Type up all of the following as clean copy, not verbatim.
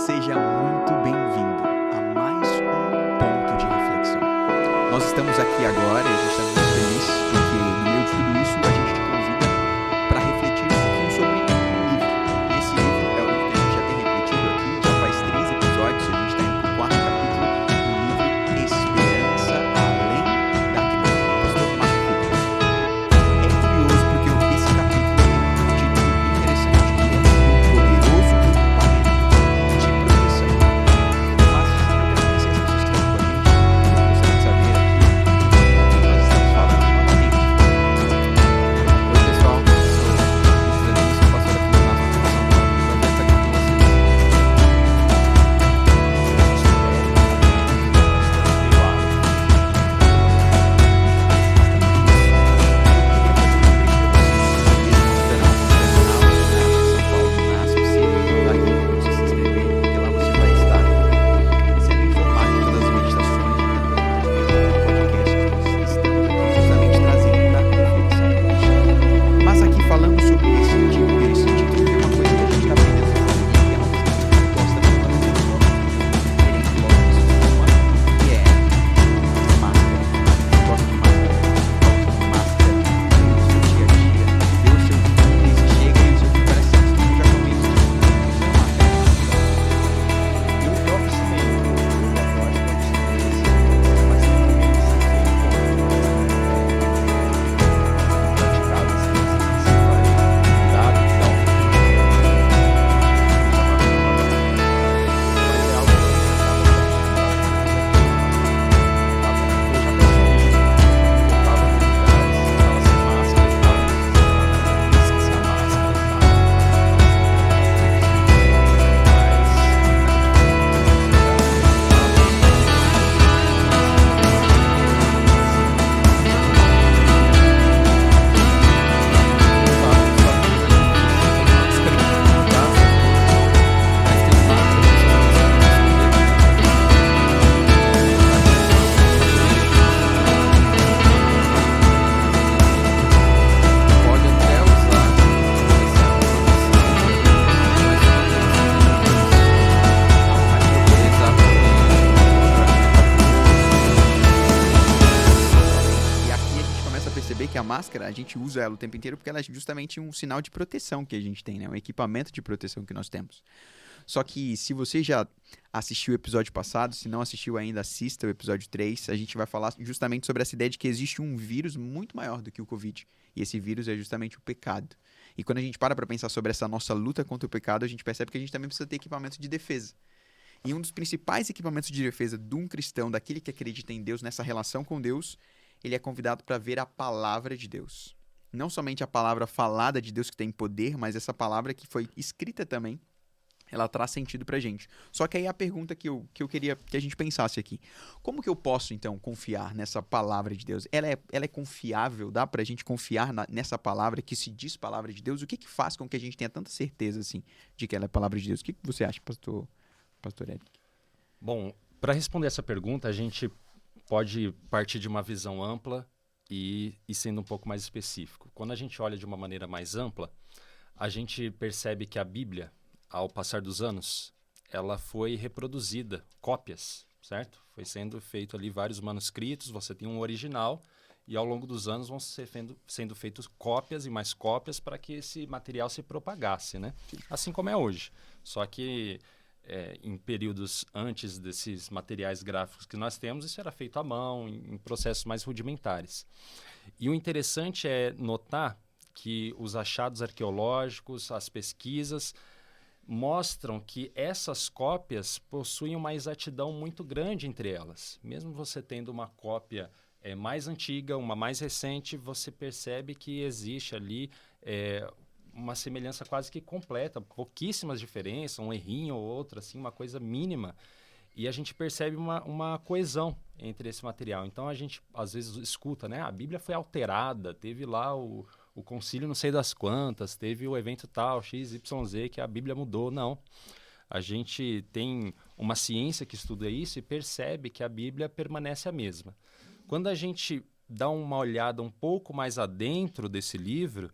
Seja muito bem-vindo a mais um ponto de reflexão. Nós estamos aqui agora e a gente está muito feliz porque no meio de tudo isso a gente te convida para refletir um pouquinho sobre um livro. Esse livro é o livro que a gente já tem refletido aqui, já faz 3 episódios, a gente está indo para o 4º capítulo do livro Esperança Além da Crise, do pastor Mark Cook. É curioso porque esse capítulo tem um título interessante que é Um Poderoso Equipamento de Proteção. Mas eu quero conhecer as pessoas que estão com a gente. Eu gostaria de saber aqui o que nós estamos falando novamente. Oi, pessoal. Eu sou o Danilo, sou pastor aqui na nossa São Paulo. Prazer estar aqui com vocês. Mas aqui falando sobre esse título, tem uma coisa que a gente está aprendendo sobre que é uma coisa que a gente gosta muito de diferente logo disso, que é máscara. Eu gosto de máscara, gosto de máscara no seu dia a dia. Vê o seu filho e chega e o seu filho parece que já comeu isso. Isso é máscara. Eu próprio cinema, eu acho que mas também praticado assim, você vai cuidado e tal. Mas é algo que eu acaba pode até usar E aqui a gente começa a perceber que a máscara, a gente usa ela o tempo inteiro porque ela é justamente um sinal de proteção que a gente tem, né? Um equipamento de proteção que nós temos. Só que se você já assistiu o episódio passado, se não assistiu ainda, assista o episódio 3. A gente vai falar justamente sobre essa ideia de que existe um vírus muito maior do que o Covid. E esse vírus é justamente o pecado. E quando a gente para pensar sobre essa nossa luta contra o pecado, a gente percebe que a gente também precisa ter equipamento de defesa. E um dos principais equipamentos de defesa de um cristão, daquele que acredita em Deus, nessa relação com Deus, ele é convidado para ver a palavra de Deus. Não somente a palavra falada de Deus que tem poder, mas essa palavra que foi escrita também, ela traz sentido pra gente. Só que aí a pergunta que eu queria que a gente pensasse aqui. Como que eu posso, então, confiar nessa palavra de Deus? Ela é confiável? Dá pra gente confiar nessa palavra que se diz palavra de Deus? O que que faz com que a gente tenha tanta certeza, assim, de que ela é palavra de Deus? O que que você acha, pastor Eric? Bom, para responder essa pergunta, a gente pode partir de uma visão ampla e sendo um pouco mais específico. Quando a gente olha de uma maneira mais ampla, a gente percebe que a Bíblia, ao passar dos anos, ela foi reproduzida, cópias, certo? Foi sendo feito ali vários manuscritos, você tem um original e ao longo dos anos vão sendo feitas cópias e mais cópias para que esse material se propagasse, né? Assim como é hoje. Só que em períodos antes desses materiais gráficos que nós temos, isso era feito à mão, em processos mais rudimentares. E o interessante é notar que os achados arqueológicos, as pesquisas, mostram que essas cópias possuem uma exatidão muito grande entre elas. Mesmo você tendo uma cópia mais antiga, uma mais recente, você percebe que existe ali uma semelhança quase que completa, pouquíssimas diferenças, um errinho ou outro, assim, uma coisa mínima. E a gente percebe uma coesão entre esse material. Então a gente às vezes escuta, né? A Bíblia foi alterada, teve lá o concílio não sei das quantas, teve o evento tal, XYZ, que a Bíblia mudou. Não. A gente tem uma ciência que estuda isso e percebe que a Bíblia permanece a mesma. Quando a gente dá uma olhada um pouco mais adentro desse livro,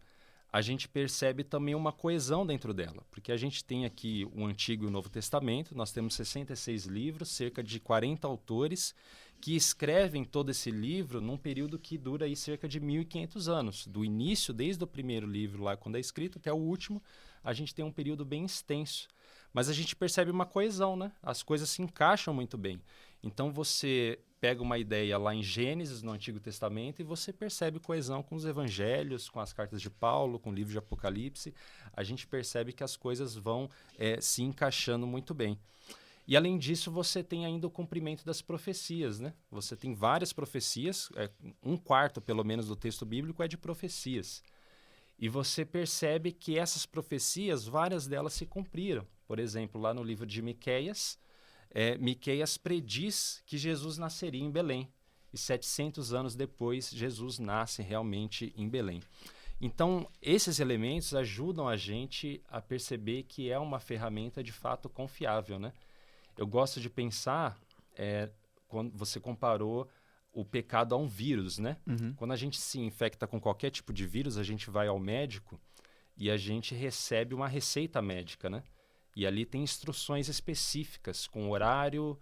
a gente percebe também uma coesão dentro dela, porque a gente tem aqui o Antigo e o Novo Testamento, nós temos 66 livros, cerca de 40 autores que escrevem todo esse livro num período que dura aí cerca de 1.500 anos. Do início, desde o primeiro livro lá, quando é escrito, até o último, a gente tem um período bem extenso. Mas a gente percebe uma coesão, né? As coisas se encaixam muito bem. Então você pega uma ideia lá em Gênesis, no Antigo Testamento, e você percebe coesão com os evangelhos, com as cartas de Paulo, com o livro de Apocalipse. A gente percebe que as coisas vão se encaixando muito bem. E, além disso, você tem ainda o cumprimento das profecias, né? Você tem várias profecias, 1/4, pelo menos, do texto bíblico é de profecias. E você percebe que essas profecias, várias delas se cumpriram. Por exemplo, lá no livro de Miqueias, Miqueias prediz que Jesus nasceria em Belém. E 700 anos depois, Jesus nasce realmente em Belém. Então, esses elementos ajudam a gente a perceber que é uma ferramenta de fato confiável, né? Eu gosto de pensar, quando você comparou o pecado a um vírus, né? Uhum. Quando a gente se infecta com qualquer tipo de vírus, a gente vai ao médico e a gente recebe uma receita médica, né? E ali tem instruções específicas, com horário,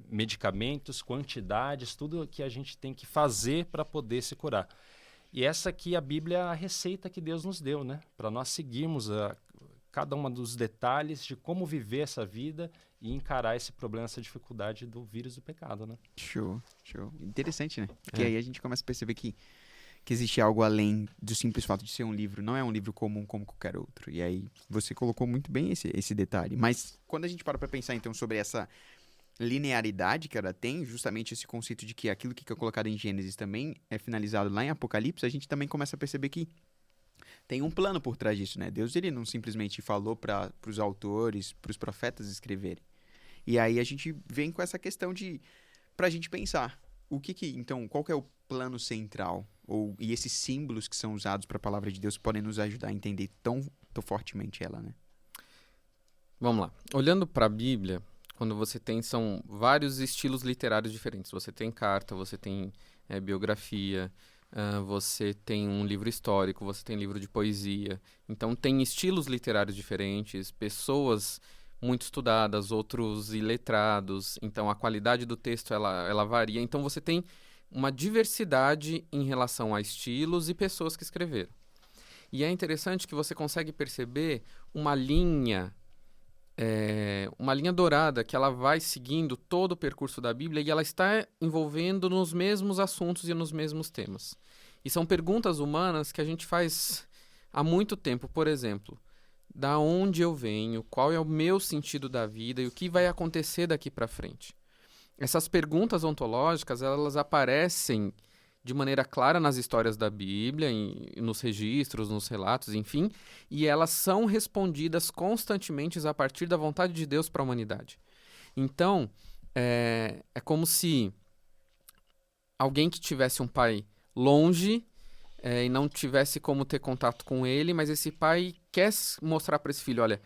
medicamentos, quantidades, tudo que a gente tem que fazer para poder se curar. E essa aqui, a Bíblia, é a receita que Deus nos deu, né? Para nós seguirmos cada um dos detalhes de como viver essa vida e encarar esse problema, essa dificuldade do vírus do pecado, né? Show. Interessante, né? Porque aí a gente começa a perceber que existe algo além do simples fato de ser um livro. Não é um livro comum como qualquer outro. E aí você colocou muito bem esse detalhe. Mas quando a gente para pensar, então, sobre essa linearidade que ela tem, justamente esse conceito de que aquilo que é colocado em Gênesis também é finalizado lá em Apocalipse, a gente também começa a perceber que tem um plano por trás disso, né? Deus, ele não simplesmente falou para os autores, para os profetas escreverem. E aí a gente vem com essa questão para a gente pensar, então, qual que é o plano central? E esses símbolos que são usados para a palavra de Deus podem nos ajudar a entender tão fortemente ela, né? Vamos lá. Olhando para a Bíblia, quando você tem, são vários estilos literários diferentes. Você tem carta, você tem biografia, você tem um livro histórico, você tem livro de poesia. Então, tem estilos literários diferentes, pessoas muito estudadas, outros iletrados. Então, a qualidade do texto, ela varia. Então, você tem uma diversidade em relação a estilos e pessoas que escreveram. E é interessante que você consegue perceber uma linha dourada que ela vai seguindo todo o percurso da Bíblia e ela está envolvendo nos mesmos assuntos e nos mesmos temas. E são perguntas humanas que a gente faz há muito tempo. Por exemplo, da onde eu venho, qual é o meu sentido da vida e o que vai acontecer daqui para frente. Essas perguntas ontológicas, elas aparecem de maneira clara nas histórias da Bíblia, nos registros, nos relatos, enfim, e elas são respondidas constantemente a partir da vontade de Deus para a humanidade. Então, é como se alguém que tivesse um pai longe e não tivesse como ter contato com ele, mas esse pai quer mostrar para esse filho, olha,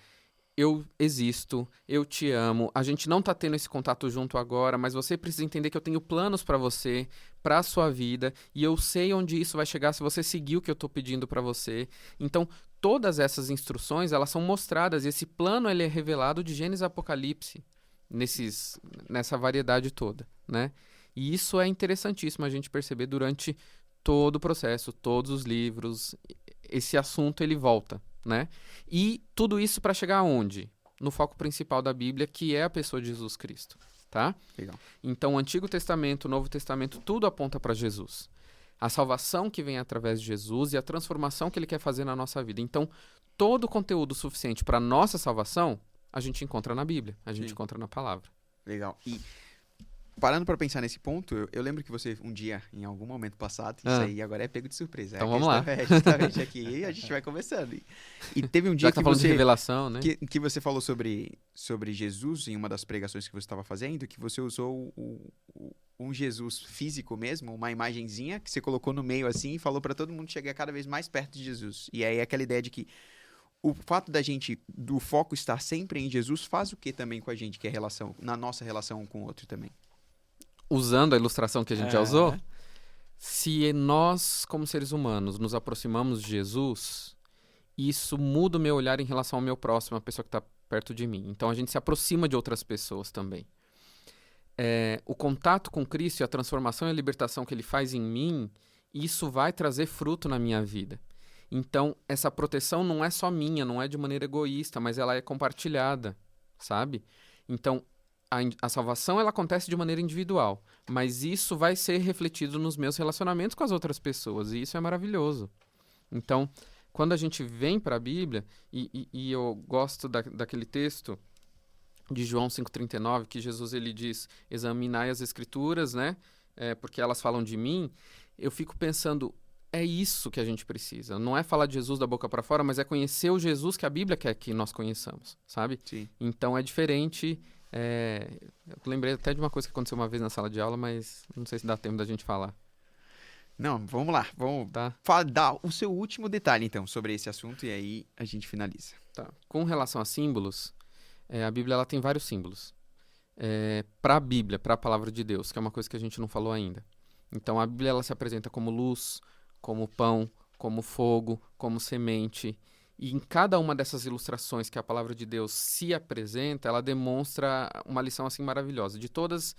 eu existo, eu te amo, a gente não está tendo esse contato junto agora, mas você precisa entender que eu tenho planos para você, para a sua vida, e eu sei onde isso vai chegar se você seguir o que eu estou pedindo para você. Então, todas essas instruções, elas são mostradas, e esse plano ele é revelado de Gênesis a Apocalipse, nessa variedade toda, né? E isso é interessantíssimo a gente perceber durante todo o processo, todos os livros, esse assunto ele volta, né? E tudo isso para chegar aonde? No foco principal da Bíblia, que é a pessoa de Jesus Cristo, tá? Legal. Então, o Antigo Testamento, o Novo Testamento, tudo aponta para Jesus. A salvação que vem através de Jesus e a transformação que ele quer fazer na nossa vida. Então, todo o conteúdo suficiente para nossa salvação, a gente encontra na Bíblia, a gente encontra na palavra. Legal. E parando para pensar nesse ponto, eu lembro que você um dia, em algum momento passado, isso aí agora é pego de surpresa. Então vamos lá. Justamente aqui a gente vai conversando. E teve um dia Já que tá falando de revelação, né? Que você falou sobre Jesus em uma das pregações que você estava fazendo, que você usou um Jesus físico mesmo, uma imagenzinha que você colocou no meio assim e falou para todo mundo chegar cada vez mais perto de Jesus. E aí aquela ideia de que o fato do foco estar sempre em Jesus faz o que também com a gente, que é na nossa relação um com o outro também? Usando a ilustração que a gente já usou, Se nós, como seres humanos, nos aproximamos de Jesus, isso muda o meu olhar em relação ao meu próximo, a pessoa que está perto de mim. Então a gente se aproxima de outras pessoas também. O contato com Cristo e a transformação e a libertação que Ele faz em mim, isso vai trazer fruto na minha vida. Então essa proteção não é só minha, não é de maneira egoísta, mas ela é compartilhada, sabe? Então a salvação ela acontece de maneira individual, mas isso vai ser refletido nos meus relacionamentos com as outras pessoas, e isso é maravilhoso. Então, quando a gente vem para a Bíblia, e eu gosto daquele texto de João 5,39, que Jesus ele diz, examinai as Escrituras, né? Porque elas falam de mim, eu fico pensando, é isso que a gente precisa. Não é falar de Jesus da boca para fora, mas é conhecer o Jesus que a Bíblia quer que nós conheçamos, sabe? Sim. Então é diferente. Eu lembrei até de uma coisa que aconteceu uma vez na sala de aula, mas não sei se dá tempo da gente falar. Não, vamos lá. Vamos dar o seu último detalhe, então, sobre esse assunto e aí a gente finaliza. Tá. Com relação a símbolos, a Bíblia ela tem vários símbolos. Para a Bíblia, para a palavra de Deus, que é uma coisa que a gente não falou ainda. Então a Bíblia ela se apresenta como luz, como pão, como fogo, como semente. E em cada uma dessas ilustrações que a palavra de Deus se apresenta, ela demonstra uma lição assim maravilhosa. De todas,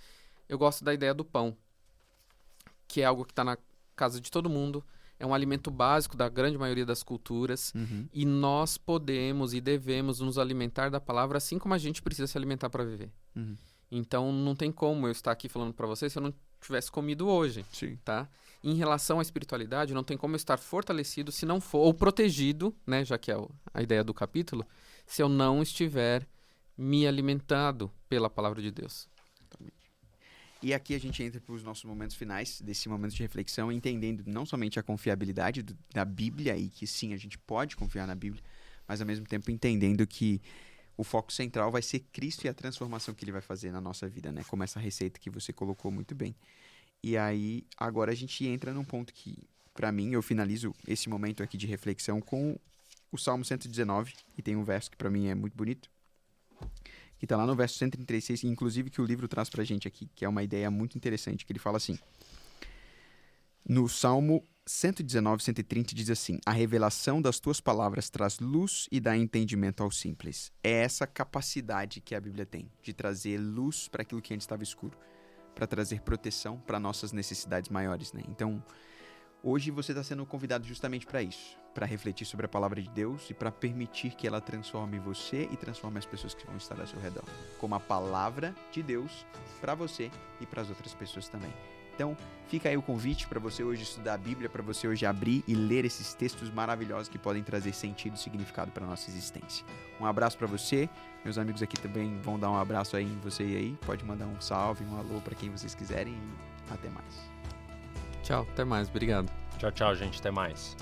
eu gosto da ideia do pão, que é algo que está na casa de todo mundo, é um alimento básico da grande maioria das culturas, e nós podemos e devemos nos alimentar da palavra assim como a gente precisa se alimentar para viver. Então não tem como eu estar aqui falando para vocês se eu não tivesse comido hoje. Sim. Tá? Em relação à espiritualidade, não tem como eu estar fortalecido se não for, ou protegido, né, já que é a ideia do capítulo, se eu não estiver me alimentado pela palavra de Deus. E aqui a gente entra para os nossos momentos finais, desse momento de reflexão, entendendo não somente a confiabilidade da Bíblia, e que sim, a gente pode confiar na Bíblia, mas ao mesmo tempo entendendo que o foco central vai ser Cristo e a transformação que Ele vai fazer na nossa vida, né? Como essa receita que você colocou muito bem. E aí, agora a gente entra num ponto que, para mim, eu finalizo esse momento aqui de reflexão com o Salmo 119, e tem um verso que para mim é muito bonito, que está lá no verso 136, inclusive que o livro traz pra gente aqui, que é uma ideia muito interessante, que ele fala assim, no Salmo 119, 130, diz assim, a revelação das tuas palavras traz luz e dá entendimento ao simples. É essa capacidade que a Bíblia tem, de trazer luz para aquilo que antes estava escuro, para trazer proteção para nossas necessidades maiores, né? Então, hoje você está sendo convidado justamente para isso, para refletir sobre a palavra de Deus e para permitir que ela transforme você e transforme as pessoas que vão estar ao seu redor, como a palavra de Deus para você e para as outras pessoas também. Então, fica aí o convite para você hoje estudar a Bíblia, para você hoje abrir e ler esses textos maravilhosos que podem trazer sentido e significado para a nossa existência. Um abraço para você, meus amigos aqui também vão dar um abraço aí em você aí, pode mandar um salve, um alô para quem vocês quiserem e até mais. Tchau, até mais, obrigado. Tchau, tchau, gente, até mais.